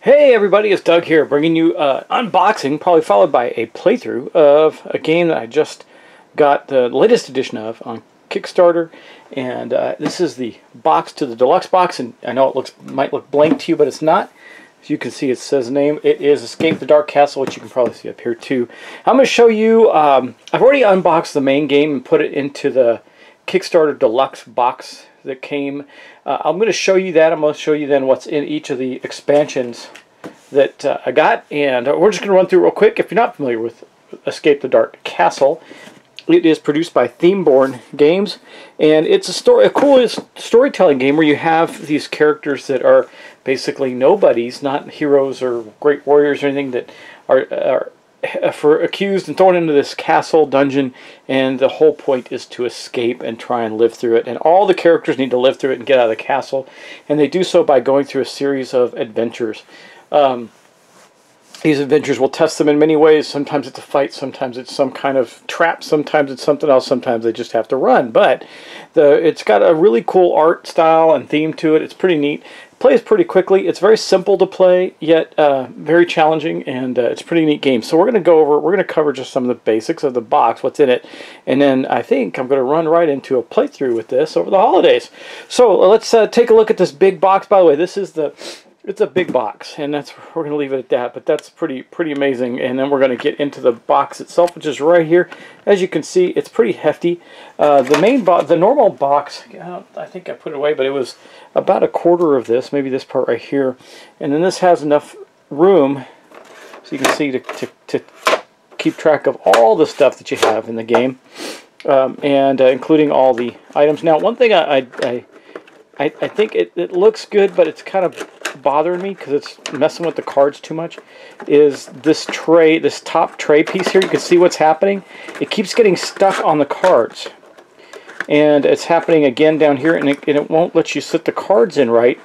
Hey everybody, it's Doug here, bringing you unboxing, probably followed by a playthrough of a game that I just got the latest edition of on Kickstarter. And this is the box to the deluxe box, and I know it might look blank to you, but it's not. As you can see, it says the name. It is Escape the Dark Castle, which you can probably see up here too. I'm going to show you, I've already unboxed the main game and put it into the Kickstarter deluxe box that came. I'm going to show you that. I'm going to show you then what's in each of the expansions that I got, and we're just going to run through real quick. If you're not familiar with Escape the Dark Castle, it is produced by Themeborn Games, and it's a cool storytelling game where you have these characters that are basically nobodies, not heroes or great warriors or anything, that are accused and thrown into this castle dungeon, and the whole point is to escape and try and live through it. And all the characters need to live through it and get out of the castle, and they do so by going through a series of adventures. These adventures will test them in many ways. Sometimes it's a fight, sometimes it's some kind of trap, sometimes it's something else, sometimes they just have to run. But it's got a really cool art style and theme to it. It's pretty neat. It plays pretty quickly. It's very simple to play, yet very challenging, and it's a pretty neat game. So we're going to cover just some of the basics of the box, what's in it, and then I think I'm going to run right into a playthrough with this over the holidays. So let's take a look at this big box. By the way, it's a big box, and we're going to leave it at that, but that's pretty amazing. And then we're going to get into the box itself, which is right here. As you can see, it's pretty hefty. The normal box, I think I put it away, but it was about a quarter of this, maybe this part right here. And then this has enough room, so you can see, to keep track of all the stuff that you have in the game, and including all the items. Now, one thing I think it looks good, but it's kind of bothering me because it's messing with the cards too much, is this tray, this top tray piece here. You can see what's happening. It keeps getting stuck on the cards, and it's happening again down here, and it won't let you sit the cards in right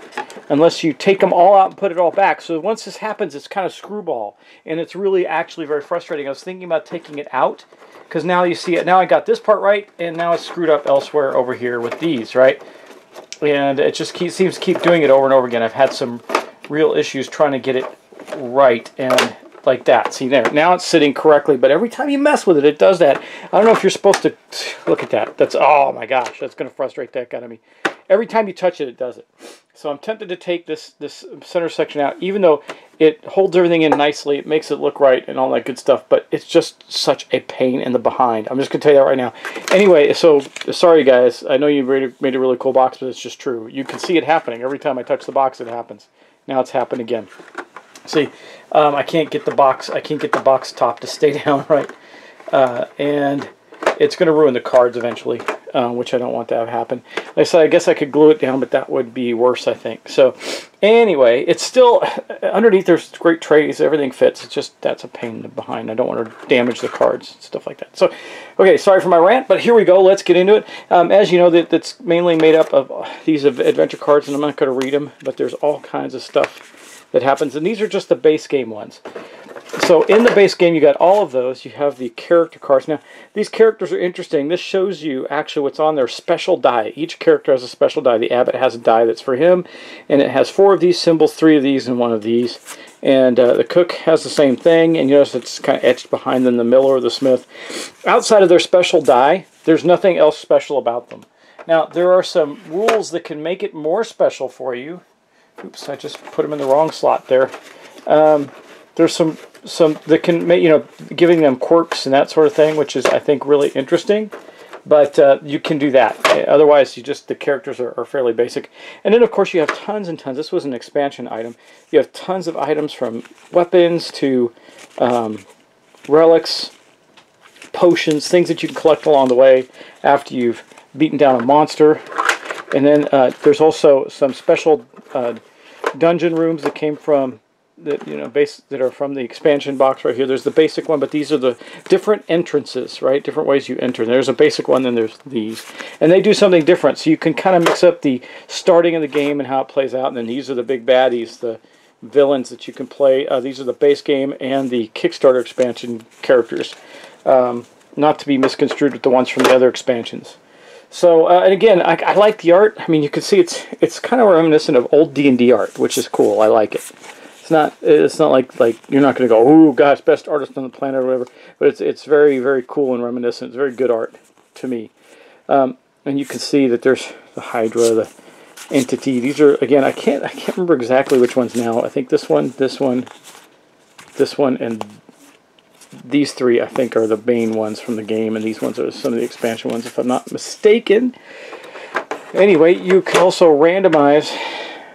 unless you take them all out and put it all back. So once this happens, it's kind of screwball, and it's really actually very frustrating. I was thinking about taking it out, because now you see it. Now I got this part right, and now it's screwed up elsewhere over here with these, right? And it just seems to keep doing it over and over again. I've had some real issues trying to get it right, and like that. See there, now it's sitting correctly, but every time you mess with it, it does that. I don't know if you're supposed to look at that. That's, oh my gosh, that's going to frustrate that out of me. Every time you touch it, it does it. So I'm tempted to take this center section out, even though it holds everything in nicely, it makes it look right and all that good stuff, but it's just such a pain in the behind. I'm just going to tell you that right now. Anyway, so sorry guys, I know you made a really cool box, but it's just true. You can see it happening. Every time I touch the box, it happens. Now it's happened again. See, I can't get the box top to stay down right, and it's going to ruin the cards eventually, which I don't want to have happen. Like I said, I guess I could glue it down, but that would be worse, I think. So anyway, it's still, underneath there's great trays, everything fits. It's just, that's a pain in the behind. I don't want to damage the cards, stuff like that. So, okay, sorry for my rant, but here we go. Let's get into it. As you know, that's mainly made up of these adventure cards, and I'm not going to read them, but there's all kinds of stuff that happens, and these are just the base game ones. So in the base game, you got all of those. You have the character cards. Now, these characters are interesting. This shows you actually what's on their special die. Each character has a special die. The abbot has a die that's for him, and it has 4 of these symbols, 3 of these, and 1 of these. And the cook has the same thing, and you notice it's kind of etched behind them, the miller or the smith. Outside of their special die, there's nothing else special about them. Now, there are some rules that can make it more special for you. Oops, I just put them in the wrong slot there. There's some that can make, giving them quirks and that sort of thing, which is, I think, really interesting. But you can do that. Otherwise, the characters are fairly basic. And then, of course, you have tons and tons. This was an expansion item. You have tons of items, from weapons to relics, potions, things that you can collect along the way after you've beaten down a monster. And then there's also some special dungeon rooms that came from that are from the expansion box right here. There's the basic one, but these are the different entrances, right? Different ways you enter. There's a basic one, then there's these. And they do something different, so you can kind of mix up the starting of the game and how it plays out, and then these are the big baddies, the villains that you can play. These are the base game and the Kickstarter expansion characters. Not to be misconstrued with the ones from the other expansions. So, and again, I like the art. I mean, you can see it's kind of reminiscent of old D&D art, which is cool. I like it. It's not like you're not going to go, oh gosh, best artist on the planet or whatever. But it's very, very cool and reminiscent. It's very good art to me. And you can see that there's the Hydra, the Entity. These are, again, I can't remember exactly which ones now. I think this one, and these three I think are the main ones from the game, and these ones are some of the expansion ones, if I'm not mistaken. Anyway, you can also randomize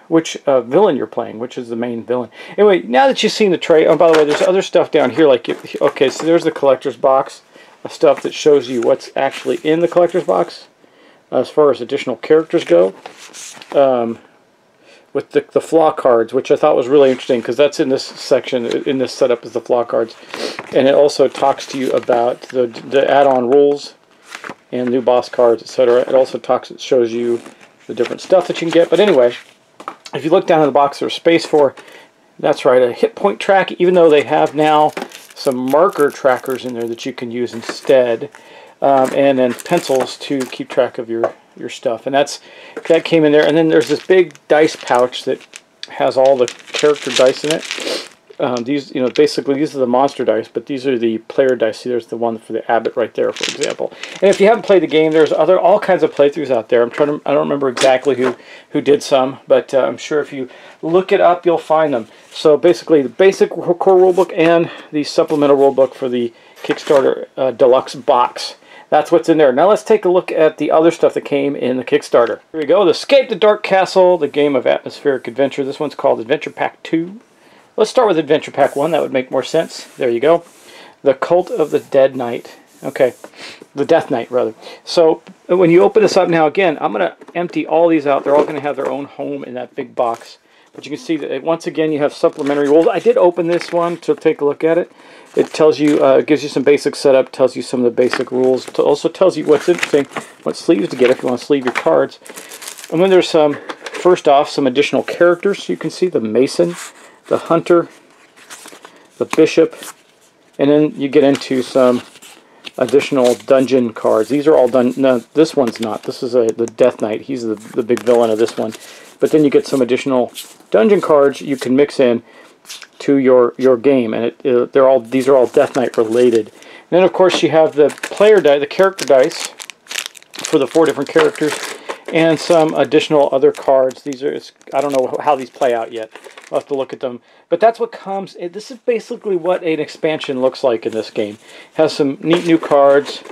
which villain you're playing, which is the main villain. Anyway, now that you've seen the tray, oh, by the way, there's other stuff down here. Like, okay, so there's the collector's box of stuff that shows you what's actually in the collector's box as far as additional characters go. With the flaw cards, which I thought was really interesting, because that's in this section, in this setup is the flaw cards. And it also talks to you about the add-on rules and new boss cards, etc. It also shows you the different stuff that you can get. But anyway, if you look down in the box, there's space for, that's right, a hit point track, even though they have now some marker trackers in there that you can use instead. And then pencils to keep track of your stuff, and that came in there. And then there's this big dice pouch that has all the character dice in it. These, basically these are the monster dice, but these are the player dice. See, there's the one for the Abbot right there, for example. And if you haven't played the game, there's all kinds of playthroughs out there. I don't remember exactly who did some, but I'm sure if you look it up, you'll find them. So basically, the basic core rulebook and the supplemental rulebook for the Kickstarter Deluxe box. That's what's in there. Now let's take a look at the other stuff that came in the Kickstarter. Here we go. The Escape the Dark Castle, the game of atmospheric adventure. This one's called Adventure Pack 2. Let's start with Adventure Pack 1. That would make more sense. There you go. The Cult of the Dead Knight. Okay. The Death Knight, rather. So when you open this up now, again, I'm going to empty all these out. They're all going to have their own home in that big box. But you can see that once again you have supplementary rules. I did open this one to take a look at it. It tells you, gives you some basic setup, tells you some of the basic rules. It also tells you what's interesting, what sleeves to get if you want to sleeve your cards. And then there's first off, some additional characters. So you can see the Mason, the Hunter, the Bishop, and then you get into some additional dungeon cards. These are all done. No, this one's not. This is the Death Knight. He's the big villain of this one. But then you get some additional dungeon cards you can mix in to your game, and these are all Death Knight related. And then of course you have the player die, the character dice for the 4 different characters, and some additional other cards. These are, I don't know how these play out yet. I'll have to look at them. But that's what comes. This is basically what an expansion looks like in this game. It has some neat new cards.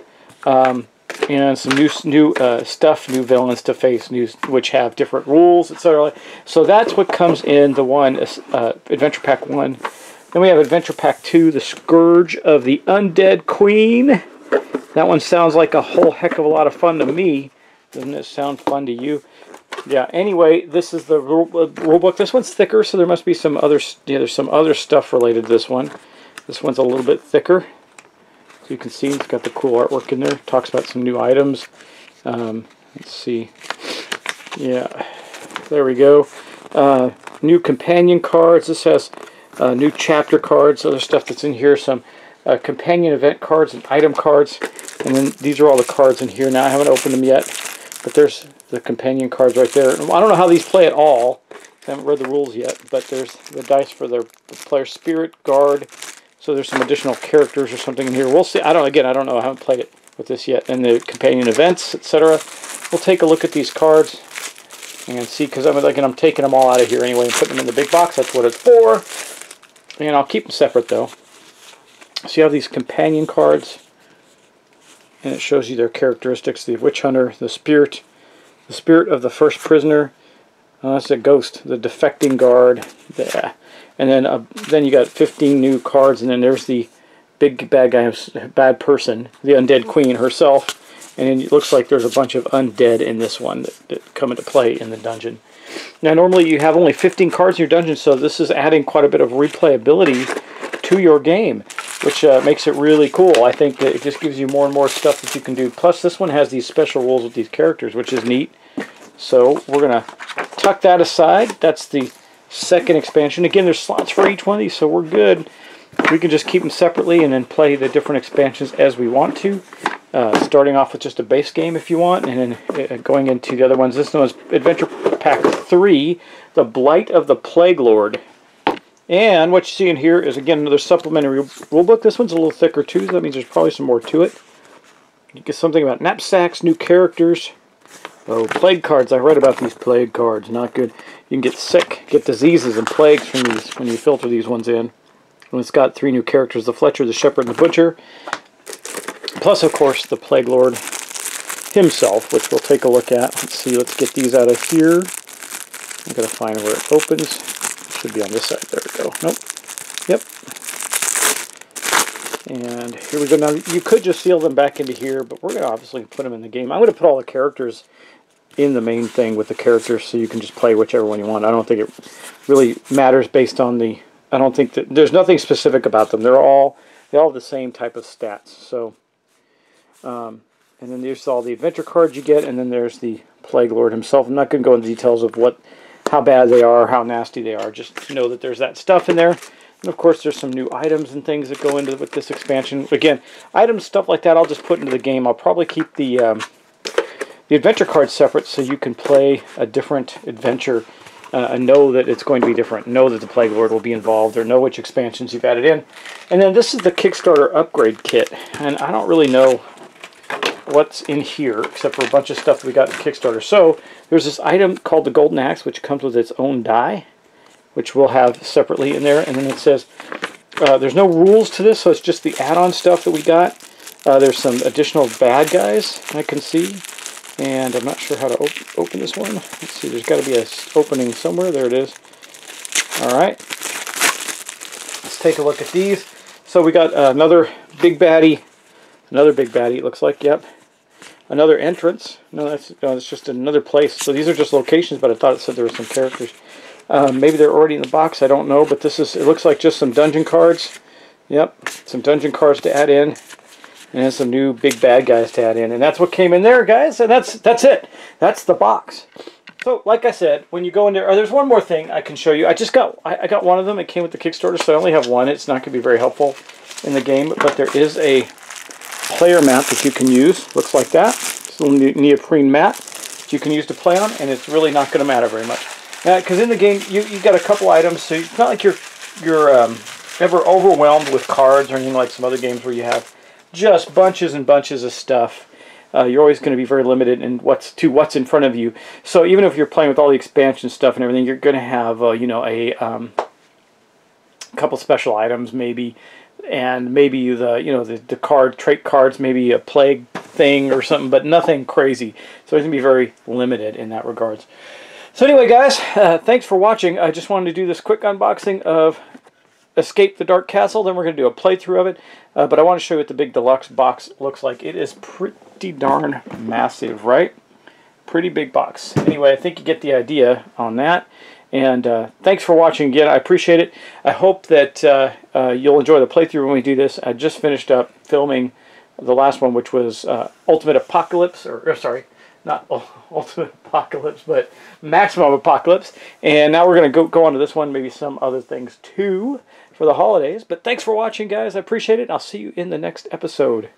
And some new stuff, new villains to face, which have different rules, etc. So that's what comes in the Adventure Pack 1. Then we have Adventure Pack 2, the Scourge of the Undead Queen. That one sounds like a whole heck of a lot of fun to me. Doesn't it sound fun to you? Yeah, anyway, this is the rulebook. This one's thicker, so there must be some other, there's some other stuff related to this one. This one's a little bit thicker. So you can see it's got the cool artwork in there. It talks about some new items. Let's see. Yeah, there we go. New companion cards. This has new chapter cards, other stuff that's in here. Some companion event cards and item cards. And then these are all the cards in here. Now I haven't opened them yet, but there's the companion cards right there. I don't know how these play at all. I haven't read the rules yet, but there's the dice for the player Spirit Guard. So there's some additional characters or something in here. We'll see. I don't know. I haven't played it with this yet. And the companion events, etc. We'll take a look at these cards and see, because I'm taking them all out of here anyway and putting them in the big box. That's what it's for. And I'll keep them separate though. So you have these companion cards, and it shows you their characteristics: the Witch Hunter, the Spirit of the First Prisoner. That's a Ghost, the Defecting Guard. Yeah. And then you got 15 new cards, and then there's the big bad guy, bad person, the Undead Queen herself. And then it looks like there's a bunch of undead in this one that come into play in the dungeon. Now normally you have only 15 cards in your dungeon, so this is adding quite a bit of replayability to your game, which makes it really cool. I think that it just gives you more and more stuff that you can do. Plus this one has these special rules with these characters, which is neat. So we're going to tuck that aside. That's the second expansion. Again, there's slots for each one of these, so we're good. We can just keep them separately and then play the different expansions as we want to. Starting off with just a base game if you want, and then going into the other ones. This one is Adventure Pack 3, The Blight of the Plague Lord. And what you see in here is, again, another supplementary rulebook. This one's a little thicker too, so that means there's probably some more to it. You get something about knapsacks, new characters. Oh, plague cards. I read about these plague cards. Not good. You can get sick, get diseases and plagues from these when you filter these ones in. And it's got 3 new characters: the Fletcher, the Shepherd, and the Butcher. Plus, of course, the Plague Lord himself, which we'll take a look at. Let's see. Let's get these out of here. I'm going to find where it opens. It should be on this side. There we go. Nope. Yep. And here we go. Now, you could just seal them back into here, but we're going to obviously put them in the game. I'm going to put all the characters in the main thing with the characters, so you can just play whichever one you want. I don't think it really matters based on the... I don't think that... There's nothing specific about them. They all have the same type of stats. So, and then there's all the adventure cards you get, and then there's the Plague Lord himself. I'm not going to go into details of how bad they are, how nasty they are. Just know that there's that stuff in there. And of course, there's some new items and things that go into with this expansion. Again, items, stuff like that, I'll just put into the game. I'll probably keep the adventure cards separate so you can play a different adventure and know that it's going to be different. Know that the Plague Lord will be involved, or know which expansions you've added in. And then this is the Kickstarter upgrade kit. And I don't really know what's in here except for a bunch of stuff that we got in Kickstarter. So there's this item called the Golden Axe, which comes with its own die, which we'll have separately in there. And then it says there's no rules to this, so it's just the add-on stuff that we got. There's some additional bad guys I can see. And I'm not sure how to open this one. Let's see, there's got to be an opening somewhere. There it is. Alright. Let's take a look at these. So we got another big baddie. Another big baddie, it looks like. Yep. Another entrance. No, that's just another place. So these are just locations, but I thought it said there were some characters. Maybe they're already in the box. I don't know. But this is, it looks like just some dungeon cards. Yep. Some dungeon cards to add in. And then some new big bad guys to add in. And that's what came in there, guys. And that's it. That's the box. So, like I said, when you go in there... there's one more thing I can show you. I got one of them. It came with the Kickstarter, so I only have one. It's not going to be very helpful in the game. But there is a player mat that you can use. Looks like that. It's a little neoprene mat that you can use to play on. And it's really not going to matter very much. Because in the game, you've got a couple items. So it's not like you're ever overwhelmed with cards or anything like some other games where you have just bunches and bunches of stuff. You're always going to be very limited in what's in front of you. So even if you're playing with all the expansion stuff and everything, you're going to have a couple special items maybe, and maybe the trait cards, maybe a plague thing or something, but nothing crazy. So it's going to be very limited in that regards. So anyway, guys, thanks for watching. I just wanted to do this quick unboxing of Escape the Dark Castle. Then we're going to do a playthrough of it. But I want to show you what the big deluxe box looks like. It is pretty darn massive, right? Pretty big box. Anyway, I think you get the idea on that. And thanks for watching again. I appreciate it. I hope that you'll enjoy the playthrough when we do this. I just finished up filming the last one, which was Ultimate Apocalypse. Or sorry, not Ultimate Apocalypse, but Maximum Apocalypse. And now we're going to go on to this one, maybe some other things too, for the holidays. But thanks for watching, guys. I appreciate it. I'll see you in the next episode.